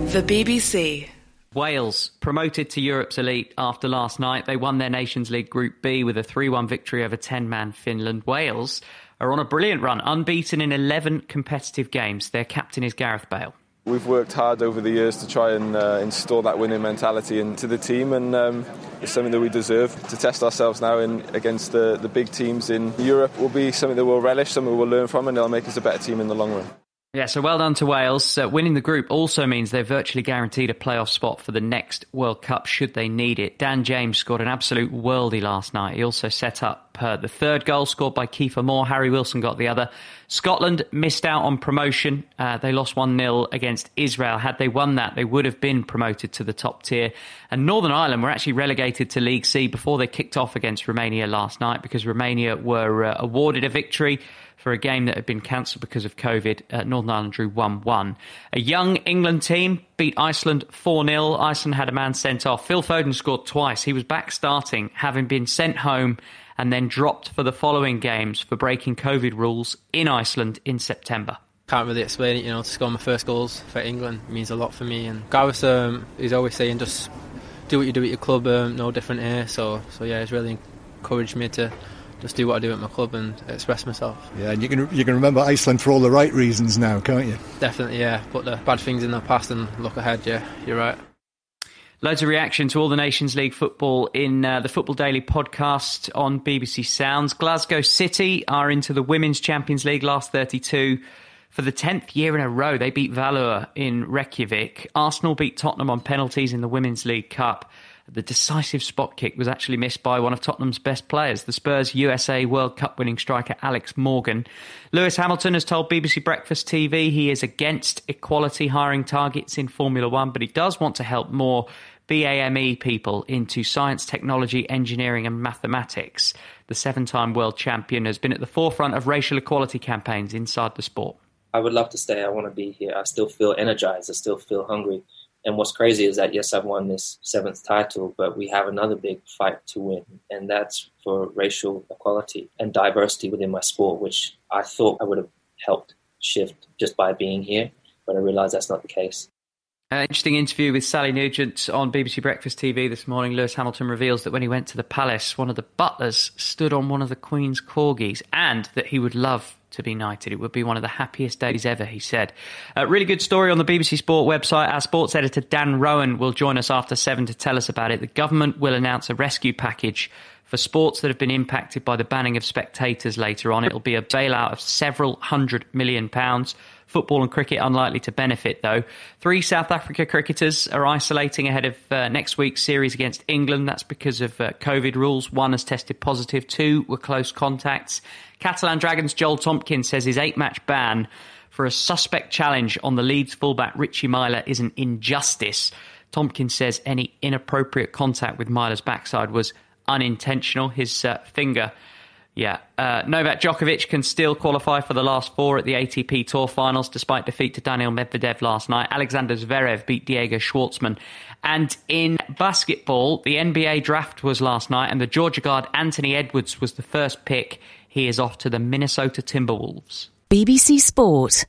The BBC. Wales promoted to Europe's elite after last night. They won their Nations League Group B with a 3-1 victory over 10-man Finland. Wales are on a brilliant run, unbeaten in 11 competitive games. Their captain is Gareth Bale. We've worked hard over the years to try and install that winning mentality into the team, and it's something that we deserve. To test ourselves now against the big teams in Europe will be something that we'll relish, something we'll learn from, and it'll make us a better team in the long run. Yeah, so well done to Wales. Winning the group also means they're virtually guaranteed a playoff spot for the next World Cup should they need it. Dan James scored an absolute worldie last night. He also set up the third goal scored by Kiefer Moore. Harry Wilson got the other. Scotland missed out on promotion. They lost 1-0 against Israel. Had they won that, they would have been promoted to the top tier. And Northern Ireland were actually relegated to League C before they kicked off against Romania last night because Romania were awarded a victory for a game that had been cancelled because of COVID. Northern Ireland drew 1-1. A young England team beat Iceland 4-0. Iceland had a man sent off. Phil Foden scored twice. He was back starting, having been sent home and then dropped for the following games for breaking COVID rules in Iceland in September. Can't really explain it, to score my first goals for England means a lot for me. And Gareth, he's always saying just do what you do at your club, no different here. So yeah, he's really encouraged me to just do what I do at my club and express myself. Yeah, and you can remember Iceland for all the right reasons now, can't you? Definitely, yeah. Put the bad things in the past and look ahead, yeah, you're right. Loads of reaction to all the Nations League football in the Football Daily podcast on BBC Sounds. Glasgow City are into the Women's Champions League, last 32. For the 10th year in a row, they beat Valur in Reykjavik. Arsenal beat Tottenham on penalties in the Women's League Cup. The decisive spot kick was actually missed by one of Tottenham's best players, the Spurs USA World Cup winning striker Alex Morgan. Lewis Hamilton has told BBC Breakfast TV he is against equality hiring targets in Formula One, but he does want to help more BAME people into science, technology, engineering and mathematics. The 7-time world champion has been at the forefront of racial equality campaigns inside the sport. I would love to stay. I want to be here. I still feel energized. I still feel hungry. And what's crazy is that, yes, I've won this 7th title, but we have another big fight to win. And that's for racial equality and diversity within my sport, which I thought I would have helped shift just by being here. But I realised that's not the case. Interesting interview with Sally Nugent on BBC Breakfast TV this morning. Lewis Hamilton reveals that when he went to the palace, one of the butlers stood on one of the Queen's corgis and that he would love to be knighted. It would be one of the happiest days ever, he said. Really good story on the BBC Sport website. Our sports editor Dan Rowan will join us after 7 to tell us about it. The government will announce a rescue package for sports that have been impacted by the banning of spectators later on. It'll be a bailout of several £100 million. Football and cricket unlikely to benefit, though. 3 South Africa cricketers are isolating ahead of next week's series against England. That's because of COVID rules. 1 has tested positive, 2 were close contacts. Catalan Dragons' Joel Tompkins says his 8-match ban for a suspect challenge on the Leeds fullback Richie Myler is an injustice. Tompkins says any inappropriate contact with Myler's backside was unintentional. His finger... Novak Djokovic can still qualify for the last 4 at the ATP Tour Finals despite defeat to Daniil Medvedev last night. Alexander Zverev beat Diego Schwartzman. And in basketball, the NBA draft was last night and the Georgia guard Anthony Edwards was the first pick. He is off to the Minnesota Timberwolves. BBC Sport.